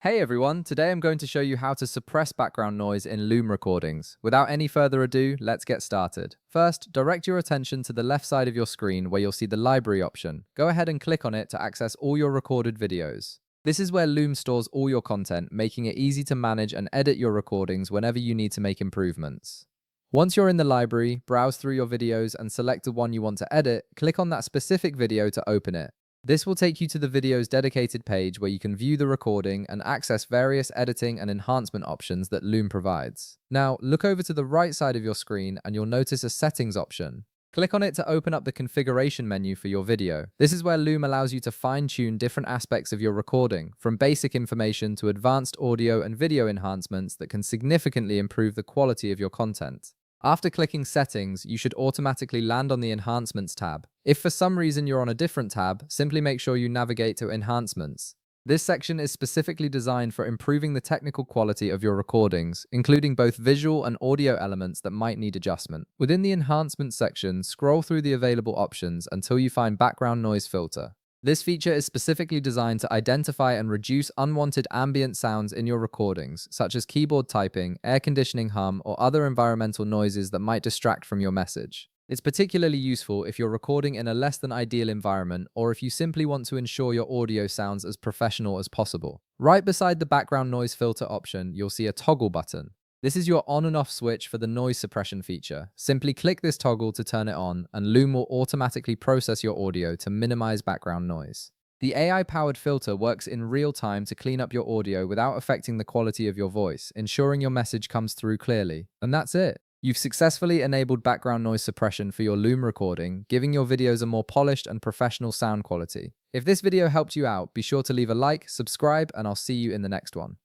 Hey everyone, today I'm going to show you how to suppress background noise in Loom recordings. Without any further ado, let's get started. First, direct your attention to the left side of your screen where you'll see the library option. Go ahead and click on it to access all your recorded videos. This is where Loom stores all your content, making it easy to manage and edit your recordings whenever you need to make improvements. Once you're in the library, browse through your videos and select the one you want to edit. Click on that specific video to open it. This will take you to the video's dedicated page where you can view the recording and access various editing and enhancement options that Loom provides. Now, look over to the right side of your screen and you'll notice a settings option. Click on it to open up the configuration menu for your video. This is where Loom allows you to fine-tune different aspects of your recording, from basic information to advanced audio and video enhancements that can significantly improve the quality of your content. After clicking Settings, you should automatically land on the Enhancements tab. If for some reason you're on a different tab, simply make sure you navigate to Enhancements. This section is specifically designed for improving the technical quality of your recordings, including both visual and audio elements that might need adjustment. Within the Enhancements section, scroll through the available options until you find Background Noise Filter. This feature is specifically designed to identify and reduce unwanted ambient sounds in your recordings, such as keyboard typing, air conditioning hum, or other environmental noises that might distract from your message. It's particularly useful if you're recording in a less than ideal environment or if you simply want to ensure your audio sounds as professional as possible. Right beside the background noise filter option, you'll see a toggle button. This is your on and off switch for the noise suppression feature. Simply click this toggle to turn it on, and Loom will automatically process your audio to minimize background noise. The AI-powered filter works in real time to clean up your audio without affecting the quality of your voice, ensuring your message comes through clearly. And that's it. You've successfully enabled background noise suppression for your Loom recording, giving your videos a more polished and professional sound quality. If this video helped you out, be sure to leave a like, subscribe, and I'll see you in the next one.